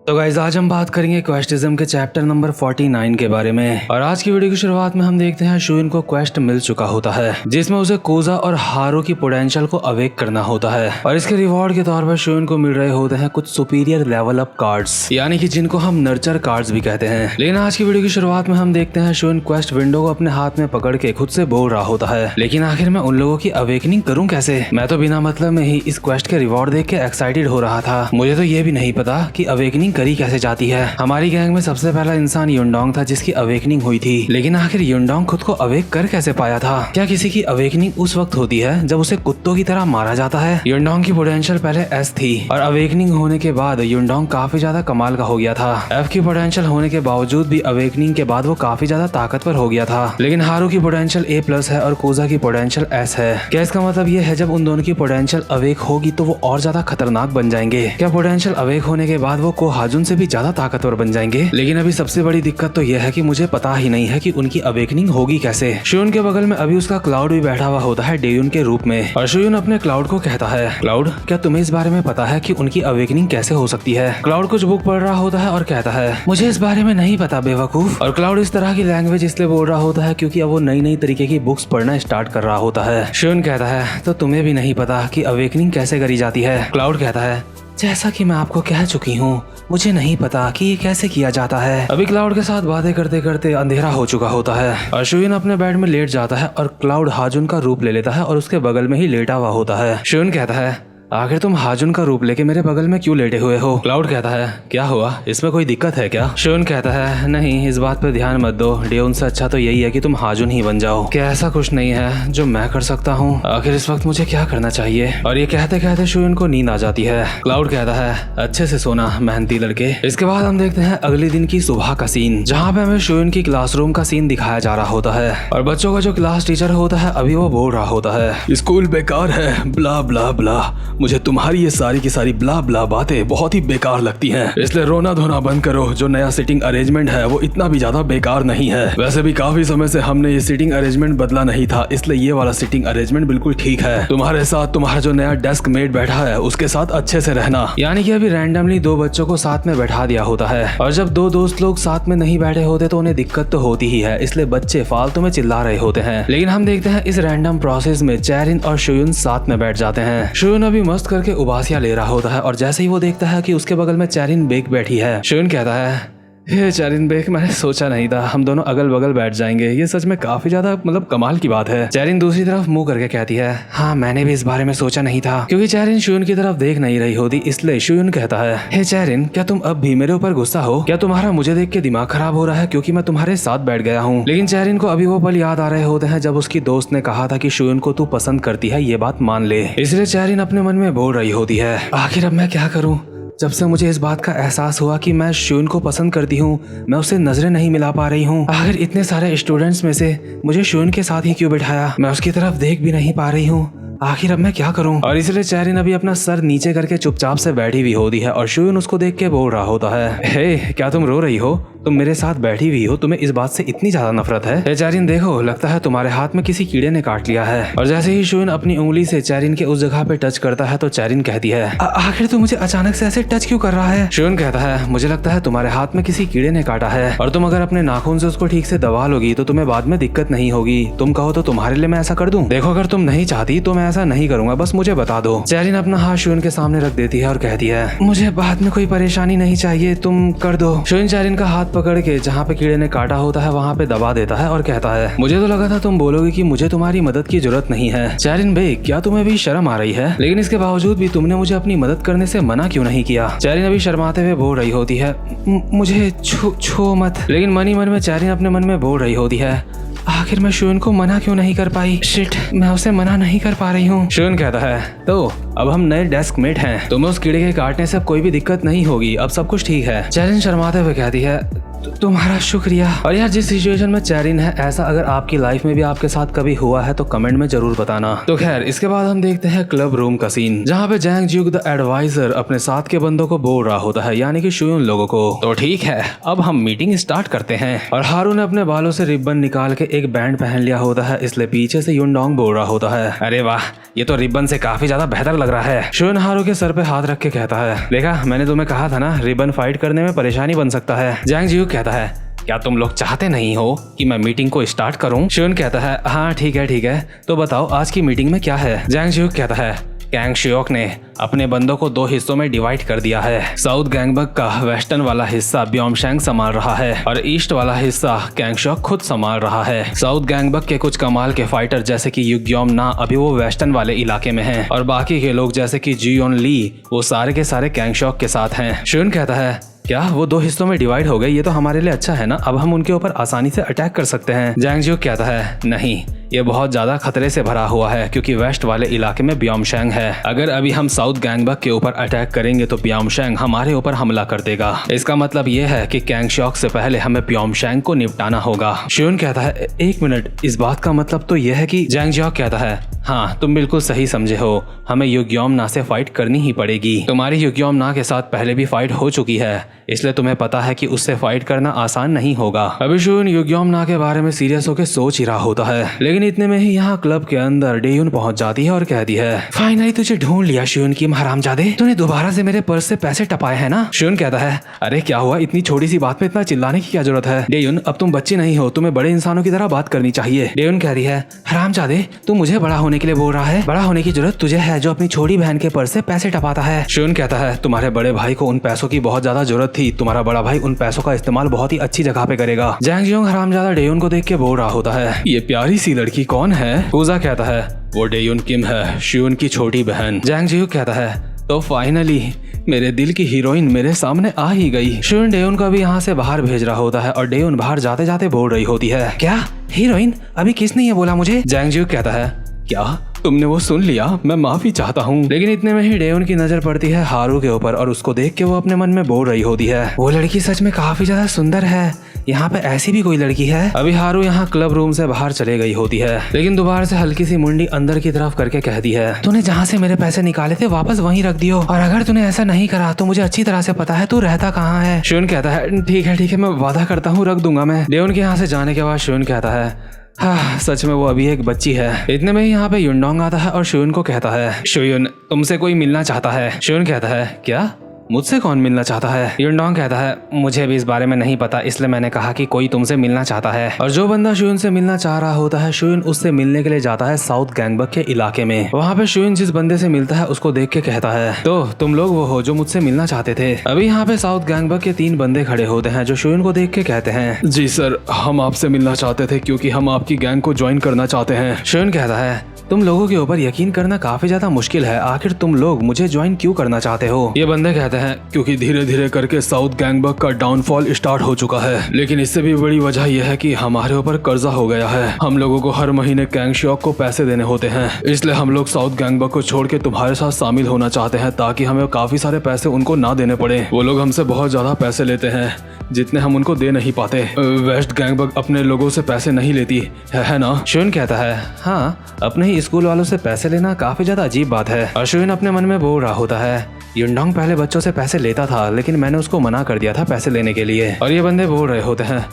तो गाइस आज हम बात करेंगे क्वेस्टिज्म के चैप्टर नंबर 49 के बारे में। और आज की वीडियो की शुरुआत में हम देखते हैं शुइन को क्वेस्ट मिल चुका होता है जिसमें उसे कोजा और हारो की पोटेंशियल को अवेक करना होता है और इसके रिवॉर्ड के तौर पर शुइन को मिल रहे होते हैं कुछ सुपीरियर लेवल अप कार्ड्स, यानी कि जिनको हम नर्चर कार्ड्स भी कहते हैं। लेकिन आज की वीडियो की शुरुआत में हम देखते हैं शुइन क्वेस्ट विंडो को अपने हाथ में पकड़ के खुद से बोल रहा होता है, लेकिन आखिर मैं उन लोगों की अवेकनिंग करूँ कैसे? मैं तो बिना मतलब में ही इस क्वेस्ट के रिवॉर्ड देख के एक्साइटेड हो रहा था। मुझे तो ये भी नहीं पता कि अवेकनिंग करी कैसे जाती है। हमारी गैंग में सबसे पहला इंसान युनडोंग था जिसकी अवेकनिंग हुई थी, लेकिन आखिर युनडोंग खुद को अवेक कर कैसे पाया था? क्या किसी की अवेकनिंग उस वक्त होती है जब उसे कुत्तों की तरह मारा जाता है? युनडोंग की पोटेंशियल पहले एस थी और अवेकनिंग होने के बाद युनडोंग काफी ज्यादा कमाल का हो गया था। एफ की पोटेंशियल होने के बावजूद भी अवेकनिंग के बाद वो काफी ज्यादा ताकतवर हो गया था। लेकिन हारू की पोटेंशियल ए प्लस है और कोजा की पोटेंशियल एस है। क्या इसका मतलब ये है जब उन दोनों की पोटेंशियल अवेक होगी तो वो और ज्यादा खतरनाक बन जाएंगे? क्या पोटेंशियल अवेक होने के बाद वो कोहाजुन से भी ज्यादा ताकतवर बन जाएंगे? लेकिन अभी सबसे बड़ी दिक्कत तो यह है कि मुझे पता ही नहीं है कि उनकी अवेकनिंग होगी कैसे। शुइन के बगल में अभी उसका क्लाउड भी बैठा हुआ होता है डेयुन के रूप में और शुइन अपने क्लाउड को कहता है, क्लाउड क्या तुम्हें इस बारे में पता है कि उनकी अवेकनिंग कैसे हो सकती है? क्लाउड कुछ बुक पढ़ रहा होता है और कहता है, मुझे इस बारे में नहीं पता बेवकूफ। और क्लाउड इस तरह की लैंग्वेज इसलिए बोल रहा होता है क्योंकि अब वो नई नई तरीके की बुक्स पढ़ना स्टार्ट कर रहा होता है। शुइन कहता है, तो तुम्हें भी नहीं पता कि अवेकनिंग कैसे करी जाती है? क्लाउड कहता है, जैसा कि मैं आपको कह चुकी हूँ, मुझे नहीं पता कि ये कैसे किया जाता है। अभी क्लाउड के साथ बातें करते करते अंधेरा हो चुका होता है और शुइन अपने बेड में लेट जाता है और क्लाउड हाजुन का रूप ले लेता है और उसके बगल में ही लेटा हुआ होता है। शुइन कहता है, आखिर तुम हाजुन का रूप लेके मेरे बगल में क्यों लेटे हुए हो? क्लाउड कहता है, क्या हुआ, इसमें कोई दिक्कत है क्या? शुइन कहता है, नहीं, इस बात पे ध्यान मत दो, डेयोन से अच्छा तो यही है कि तुम हाजुन ही बन जाओ। क्या ऐसा कुछ नहीं है जो मैं कर सकता हूँ? आखिर इस वक्त मुझे क्या करना चाहिए? और ये कहते कहते शुइन को नींद आ जाती है। क्लाउड कहता है, अच्छे से सोना मेहनती लड़के। इसके बाद हम देखते हैं अगले दिन की सुबह का सीन, जहाँ पे हमें शुइन की क्लासरूम का सीन दिखाया जा रहा होता है और बच्चों का जो क्लास टीचर होता है अभी वो बोल रहा होता है, स्कूल बेकार है, ब्ला ब्ला ब्ला। मुझे तुम्हारी ये सारी की सारी ब्ला ब्ला बातें बहुत ही बेकार लगती हैं, इसलिए रोना धोना बंद करो। जो नया सीटिंग अरेंजमेंट है वो इतना भी ज्यादा बेकार नहीं है। वैसे भी काफी समय से हमने ये सीटिंग अरेंजमेंट बदला नहीं था, इसलिए ये वाला सीटिंग अरेंजमेंट बिल्कुल ठीक है। तुम्हारे साथ तुम्हारा जो नया डेस्क मेट बैठा है उसके साथ अच्छे से रहना। यानी कि अभी रैंडमली दो बच्चों को साथ में बैठा दिया होता है और जब दो दोस्त लोग साथ में नहीं बैठे होते तो उन्हें दिक्कत तो होती ही है, इसलिए बच्चे फालतू में चिल्ला रहे होते हैं। लेकिन हम देखते हैं इस रैंडम प्रोसेस में चैरिन और शुइन साथ में बैठ जाते हैं। शुइन अभी मस्त करके उबासियां ले रहा होता है और जैसे ही वो देखता है कि उसके बगल में चैरिन बेक बैठी है, शुइन कहता है, हे चैरिन बेक, मैंने सोचा नहीं था हम दोनों अगल बगल बैठ जाएंगे, ये सच में काफी ज्यादा कमाल की बात है। चैरिन दूसरी तरफ मुंह करके कहती है, हाँ मैंने भी इस बारे में सोचा नहीं था। क्योंकि चैरिन शुइन की तरफ देख नहीं रही होती, इसलिए शुइन कहता है, हे चैरिन, क्या तुम अब भी मेरे ऊपर गुस्सा हो? क्या तुम्हारा मुझे देख के दिमाग खराब हो रहा है क्योंकि मैं तुम्हारे साथ बैठ गया हूँ? लेकिन चैरिन को अभी वो पल याद आ रहे होते हैं जब उसकी दोस्त ने कहा था कि शुइन को तू पसंद करती है, ये बात मान ले। इसलिए चैरिन अपने मन में बोल रही होती है, आखिर अब मैं क्या करूँ? जब से मुझे इस बात का एहसास हुआ कि मैं शुइन को पसंद करती हूँ, मैं उससे नजरें नहीं मिला पा रही हूँ। आखिर इतने सारे स्टूडेंट्स में से मुझे शुइन के साथ ही क्यों बिठाया? मैं उसकी तरफ देख भी नहीं पा रही हूँ। आखिर अब मैं क्या करूं? और इसलिए चैरिन अभी अपना सर नीचे करके चुपचाप से बैठी हुई होती है और शुइन उसको देख के बोल रहा होता है, हे क्या तुम रो रही हो? तुम मेरे साथ बैठी हुई हो, तुम्हें इस बात से इतनी ज्यादा नफरत है? हे चैरिन देखो, लगता है तुम्हारे हाथ में किसी कीड़े ने काट लिया है। और जैसे ही शुइन अपनी उंगली से चैरिन के उस जगह पे टच करता है तो चैरिन कहती है, आखिर तू मुझे अचानक से ऐसे टच क्यों कर रहा है? शुइन कहता है, मुझे लगता है तुम्हारे हाथ में किसी कीड़े ने काटा है और तुम अगर अपने नाखून से उसको ठीक से दबा लोगी तो तुम्हें बाद में दिक्कत नहीं होगी। तुम कहो तो तुम्हारे लिए मैं ऐसा कर दूं? देखो, अगर तुम नहीं चाहती तो मैं ऐसा नहीं करूंगा, बस मुझे बता दो। चैरिन अपना हाथ शुइन के सामने रख देती है और कहती है, मुझे बाद में कोई परेशानी नहीं चाहिए, तुम कर दो। शुइन चैरिन का हाथ पकड़ के जहाँ पे कीड़े ने काटा होता है वहाँ पे दबा देता है और कहता है, मुझे तो लगा था तुम बोलोगे कि मुझे तुम्हारी मदद की जरूरत नहीं है। चैरिन बे, क्या तुम्हें भी शर्म आ रही है? लेकिन इसके बावजूद भी तुमने मुझे अपनी मदद करने से मना क्यों नहीं किया? चैरिन अभी शर्माते हुए बोल रही होती है, मुझे छो मत। लेकिन मनी मन में चैरिन अपने मन में बोल रही होती है, आखिर मैं शुइन को मना क्यों नहीं कर पाई? शिट, मैं उसे मना नहीं कर पा रही हूँ। शुइन कहता है, तो अब हम नए डेस्क मेट हैं, तुम्हें उस कीड़े के काटने से कोई भी दिक्कत नहीं होगी, अब सब कुछ ठीक है। चैरिन शर्माते हुए कहती है, तुम्हारा शुक्रिया। और यार जिस सिचुएशन में चैरिन है, ऐसा अगर आपकी लाइफ में भी आपके साथ कभी हुआ है तो कमेंट में जरूर बताना। तो खैर इसके बाद हम देखते हैं क्लब रूम का सीन, जहाँ पे जैंग जियूक द एडवाइजर अपने साथ के बंदों को बोल रहा होता है, यानी कि शुयून लोगों को। तो ठीक है, अब हम मीटिंग स्टार्ट करते हैं। और हारू ने अपने बालों से रिबन निकाल के एक बैंड पहन लिया होता है, इसलिए पीछे से युनडोंग बोल रहा होता है, अरे वाह, ये तो रिबन से काफी ज्यादा बेहतर लग रहा है। शुयून हारू के सर पे हाथ रख के कहता है, देखा मैंने तुम्हें कहा था ना, रिबन फाइट करने में परेशानी बन सकता है। जैंग जियूक कहता है, क्या तुम लोग चाहते नहीं हो कि मैं मीटिंग को स्टार्ट करूं? शुयून कहता है, हाँ ठीक है, तो बताओ आज की मीटिंग में क्या है? जैंग जियूक कहता है, कैंग शियोक ने अपने बंदों को 2 हिस्सों में डिवाइड कर दिया है। साउथ गैंगबक का वेस्टर्न वाला हिस्सा ब्योमशैंग संभाल रहा है और ईस्ट वाला हिस्सा कैंग शियोक खुद संभाल रहा है। साउथ गैंगबक के कुछ कमाल के फाइटर जैसे कि युग्योम ना अभी वो वेस्टर्न वाले इलाके में हैं और बाकी के लोग जैसे कि जियोन ली वो सारे के सारे कैंग शियोक के साथ हैं। शुयून कहता है, क्या वो 2 हिस्सों में डिवाइड हो गए? ये तो हमारे लिए अच्छा है ना, अब हम उनके ऊपर आसानी से अटैक कर सकते हैं। जैंग जियूक कहता है, नहीं, ये बहुत ज्यादा खतरे से भरा हुआ है क्योंकि वेस्ट वाले इलाके में ब्योमशैंग है। अगर अभी हम साउथ गैंगबक के ऊपर अटैक करेंगे तो ब्योमशैंग हमारे ऊपर हमला कर देगा। इसका मतलब ये है कि कैंग शियोक से पहले हमें ब्योमशैंग को निपटाना होगा। शुयून कहता है, 1 मिनट, इस बात का मतलब तो यह है कि? जैंग जियोक कहता है, हाँ तुम बिल्कुल सही समझे हो, हमें युग्योम ना से फाइट करनी ही पड़ेगी। तुम्हारी युग्योम ना के साथ पहले भी फाइट हो चुकी है, इसलिए तुम्हें पता है कि उससे फाइट करना आसान नहीं होगा। अभी शुयून युग्योम ना के बारे में सीरियस होकर सोच ही रहा होता है, लेकिन इतने में ही यहाँ क्लब के अंदर डेयुन पहुंच जाती है और कहती है, फाइनली तुझे ढूंढ लिया शुयून की हरामजादे, तूने दोबारा से मेरे पर्स से पैसे टपाए हैं ना? शुयून कहता है, अरे क्या हुआ, इतनी छोटी सी बात पे इतना चिल्लाने की क्या जरूरत है? डेयुन, अब तुम बच्ची नहीं हो, तुम्हें बड़े इंसानों की तरह बात करनी चाहिए। डेयुन कह रही है, हरामजादे तू मुझे बड़ा होने के लिए बोल रहा है? बड़ा होने की जरूरत तुझे है जो अपनी छोटी बहन के पर्स से पैसे टपाता है। शुयून कहता है, तुम्हारे बड़े भाई को उन पैसों की बहुत ज्यादा जरूरत थी, तुम्हारा बड़ा भाई उन पैसों का इस्तेमाल बहुत ही अच्छी जगह पे करेगा। जैंग जियोंग हरामजादा डेयुन को देख के बोल रहा होता है, ये प्यारी सी लड़की कौन है? पूजा कहता है, वो डेयुन किम है, शुयून की छोटी बहन। जैंग जियोंग कहता है, तो फाइनली मेरे दिल की हीरोइन मेरे सामने आ ही गई। शुयून डेयुन को भी यहाँ से बाहर भेज रहा होता है और डेयुन बाहर जाते जाते बोल रही होती है, क्या हीरोइन? अभी किसने ये बोला मुझे? जैंग जियोंग कहता है, क्या तुमने वो सुन लिया? मैं माफी चाहता हूँ। लेकिन इतने में ही डेयुन की नजर पड़ती है हारू के ऊपर और उसको देख के वो अपने मन में बोल रही होती है, वो लड़की सच में काफी ज्यादा सुंदर है, यहाँ पे ऐसी भी कोई लड़की है? अभी हारू यहाँ क्लब रूम से बाहर चले गई होती है, लेकिन दोबारा से हल्की सी मुंडी अंदर की तरफ करके कहती है, तूने जहाँ से मेरे पैसे निकाले थे वापस वहीं रख दियो, और अगर तूने ऐसा नहीं करा तो मुझे अच्छी तरह से पता है तू रहता कहाँ है। शुयून कहता है, ठीक है, मैं वादा करता हूँ रख दूंगा मैं। डेयुन के यहाँ से जाने के बाद शुयून कहता है, हाँ सच में वो अभी एक बच्ची है। इतने में ही यहाँ पे युनडोंग आता है और शुयून को कहता है, शुयून तुमसे कोई मिलना चाहता है। शुयून कहता है, क्या? मुझसे कौन मिलना चाहता है? युनडोंग कहता है, मुझे भी इस बारे में नहीं पता, इसलिए मैंने कहा कि कोई तुमसे मिलना चाहता है। और जो बंदा शुयून से मिलना चाह रहा होता है, शुयून उससे मिलने के लिए जाता है साउथ गैंगबक के इलाके में। वहाँ पे शुयून जिस बंदे से मिलता है उसको देख के कहता है, तो तुम लोग वो हो जो मुझसे मिलना चाहते थे? अभी यहाँ पे साउथ गैंगबक के 3 बंदे खड़े होते हैं जो शुयून को देख के कहते हैं, जी सर, हम आपसे मिलना चाहते थे क्योंकि हम आपकी गैंग को ज्वाइन करना चाहते हैं। शुयून कहता है, तुम लोगों के ऊपर यकीन करना काफी ज्यादा मुश्किल है, आखिर तुम लोग मुझे ज्वाइन क्यों करना चाहते हो? ये बंदे कहते हैं, क्योंकि धीरे धीरे करके साउथ गैंगबक का डाउनफॉल स्टार्ट हो चुका है, लेकिन इससे भी बड़ी वजह यह है कि हमारे ऊपर कर्जा हो गया है। हम लोगों को हर महीने कैंग शियोक को पैसे देने होते हैं, इसलिए हम लोग साउथ गैंगबक को छोड़ के तुम्हारे साथ शामिल होना चाहते हैं ताकि हमें काफी सारे पैसे उनको ना देने पड़े। वो लोग हमसे बहुत ज्यादा पैसे लेते हैं जितने हम उनको दे नहीं पाते। वेस्ट गैंगबक अपने लोगों से पैसे नहीं लेती है ना? शुयून कहता है, हाँ, अपने ही स्कूल वालों से पैसे लेना काफी ज्यादा अजीब बात है। और शुयून अपने मन में बोल रहा होता है, युनडोंग पहले बच्चों से पैसे लेता था लेकिन मैंने उसको मना कर दिया था पैसे लेने के लिए। और ये बंदे बोल रहे होते हैं,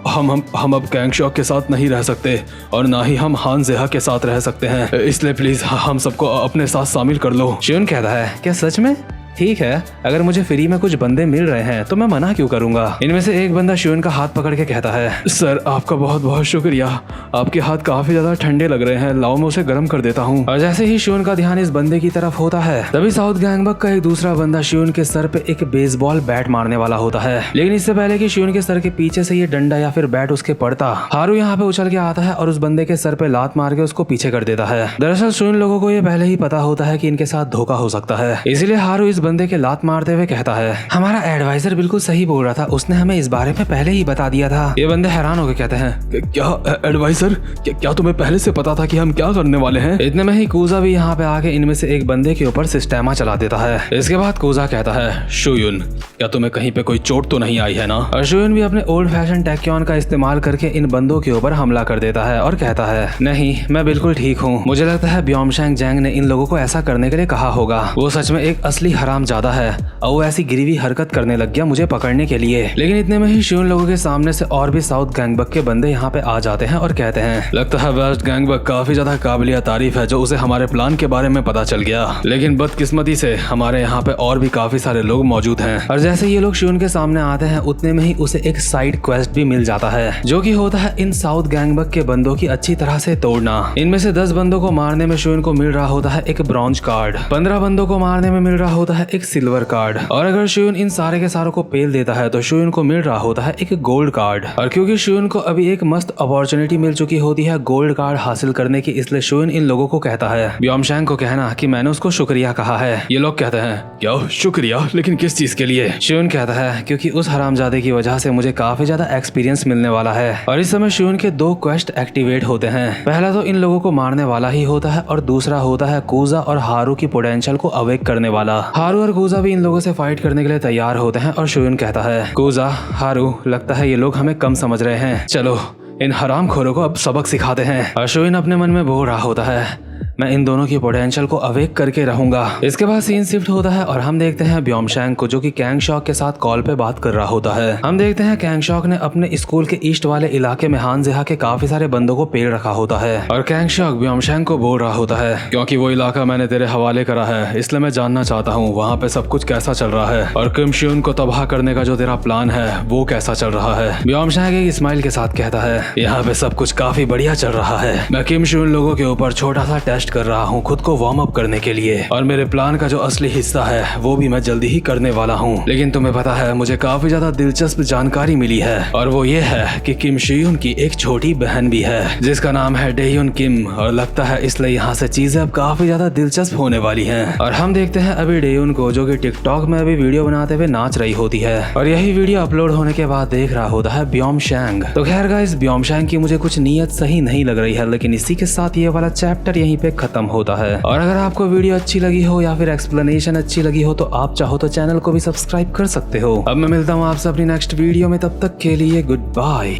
हम अब कैंग शियोक के साथ नहीं रह सकते और ना ही हम हान जेहा के साथ रह सकते हैं, इसलिए प्लीज हम सबको अपने साथ शामिल कर लो। शुयून कहता है, क्या सच में? ठीक है, अगर मुझे फ्री में कुछ बंदे मिल रहे हैं तो मैं मना क्यों करूंगा। इनमें से एक बंदा शुयून का हाथ पकड़ के कहता है, सर आपका बहुत बहुत शुक्रिया, आपके हाथ काफी ज्यादा ठंडे लग रहे हैं, लाओ मैं उसे गर्म कर देता हूँ। और जैसे ही शुयून का ध्यान इस बंदे की तरफ होता है तभी साउथ गैंगबक का एक दूसरा बंदा शुयून के सर पे एक बेसबॉल बैट मारने वाला होता है, लेकिन इससे पहले कि शुयून के सर के पीछे से ये डंडा या फिर बैट उसके पड़ता, हारू यहाँ पे उछल के आता है और उस बंदे के सर पे लात मार के उसको पीछे कर देता है। दरअसल शुयून लोगों को ये पहले ही पता होता है कि इनके साथ धोखा हो सकता है, इसीलिए हारू इस बंदे के लात मारते हुए कहता है, हमारा एडवाइजर बिल्कुल सही बोल रहा था, उसने हमें इस बारे में पहले ही बता दिया था। ये बंदे हैरान होकर कहते हैं, क्या एडवाइजर, क्या तुम्हें पहले से पता था कि हम क्या करने वाले हैं? इतने में ही कूजा भी यहाँ पे आके इनमें से एक बंदे के ऊपर सिस्टेमा चला देता है। इसके बाद कूजा कहता है, शुयुन, क्या तुम्हें कहीं पे कोई चोट तो नहीं आई है ना? और शुयुन भी अपने ओल्ड फैशन टैक्योन का इस्तेमाल करके इन बंदों के ऊपर हमला कर देता है और कहता है, नहीं, मैं बिल्कुल ठीक हूँ। मुझे लगता है ब्योमशैंग जैंग ने इन लोगों को ऐसा करने के लिए कहा होगा। वो सच में एक असली हरामजादा है और वो ऐसी गिरीवी हरकत करने लग गया मुझे पकड़ने के लिए। लेकिन इतने में ही शुयुन लोगों के सामने से और भी साउथ गैंगबक के बंदे यहाँ पे आ जाते हैं और कहते हैं, लगता है वेस्ट गैंगबक काफी ज्यादा काबिलिया तारीफ है जो उसे हमारे प्लान के बारे में पता चल गया, लेकिन बदकिस्मती से हमारे यहाँ पे और भी काफी सारे लोग मौजूद हैं। और जैसे ये लोग शुयुन के सामने आते हैं उतने में ही उसे एक साइड क्वेस्ट भी मिल जाता है, जो कि होता है इन साउथ गैंगबक के बंदों की अच्छी तरह से तोड़ना। इनमें से 10 बंदों को मारने में शुयुन को मिल रहा होता है एक ब्रॉन्ज कार्ड, 15 बंदों को मारने में मिल रहा होता है एक सिल्वर कार्ड, और अगर शुयुन इन सारे के सारों को पेल देता है तो शुयुन को मिल रहा होता है एक गोल्ड कार्ड। और क्योंकि शुयुन को अभी एक मस्त अपॉर्चुनिटी मिल चुकी होती है गोल्ड कार्ड हासिल करने की, इसलिए शुयुन इन लोगों को कहता है ब्योमशैंग को कहना कि मैंने उसको शुक्रिया कहा है। ये लोग कहते हैं, क्या शुक्रिया, लेकिन किस चीज के लिए? शुयुन कहता है, क्योंकि उस हरामजादे की वजह से मुझे काफी ज्यादा एक्सपीरियंस मिलने वाला है। और इस समय शुयुन के 2 क्वेस्ट एक्टिवेट होते हैं। पहला तो इन लोगों को मारने वाला ही होता है और दूसरा होता है कूजा और हारू की पोटेंशियल को अवेक करने वाला। हारू और कूजा भी इन लोगों से फाइट करने के लिए तैयार होते हैं और शुयुन कहता है, कूजा, हारू, लगता है ये लोग हमें कम समझ रहे हैं, चलो इन हरामखोरों को अब सबक सिखाते हैं। और शुयुन अपने मन में बोल रहा होता है, मैं इन दोनों की पोटेंशियल को अवेक करके रहूंगा। इसके बाद सीन शिफ्ट होता है और हम देखते हैं ब्योमशैंग को, जो कि कैंगशॉक के साथ कॉल पे बात कर रहा होता है। हम देखते हैं कैंगशॉक ने अपने स्कूल के ईस्ट वाले इलाके में हानजेहा के काफी सारे बंदों को पेल रखा होता है। और कैंगशॉक ब्योमशैंग को बोल रहा होता है, क्योंकि वो इलाका मैंने तेरे हवाले करा है, इसलिए मैं जानना चाहता हूँ वहाँ पे सब कुछ कैसा चल रहा है, और किम शुयुन को तबाह करने का जो तेरा प्लान है वो कैसा चल रहा है? ब्योमशैंग एक स्माइल के साथ कहता है, यहाँ पे सब कुछ काफी बढ़िया चल रहा है। मैं किम शुयुन लोगों के ऊपर छोटा सा टेस्ट कर रहा हूँ खुद को वार्म अप करने के लिए, और मेरे प्लान का जो असली हिस्सा है वो भी मैं जल्दी ही करने वाला हूँ। लेकिन तुम्हें पता है मुझे काफी ज्यादा दिलचस्प जानकारी मिली है, और वो ये है कि किम शुयुन की एक छोटी बहन भी है जिसका नाम है डेयुन किम, और लगता है इसलिए यहाँ से चीजें अब काफी ज्यादा दिलचस्प होने वाली हैं। और हम देखते हैं अभी डेयुन को, जो कि टिकटॉक में अभी वीडियो बनाते हुए नाच रही होती है, और यही वीडियो अपलोड होने के बाद देख रहा होता है ब्योमशैंग। तो खैर गाइस, ब्योमशैंग की मुझे कुछ नीयत सही नहीं लग रही है, लेकिन इसी के साथ ये वाला चैप्टर यहीं पे खत्म होता है। और अगर आपको वीडियो अच्छी लगी हो या फिर एक्सप्लेनेशन अच्छी लगी हो तो आप चाहो तो चैनल को भी सब्सक्राइब कर सकते हो। अब मैं मिलता हूँ आपसे अपनी नेक्स्ट वीडियो में, तब तक के लिए गुड बाय।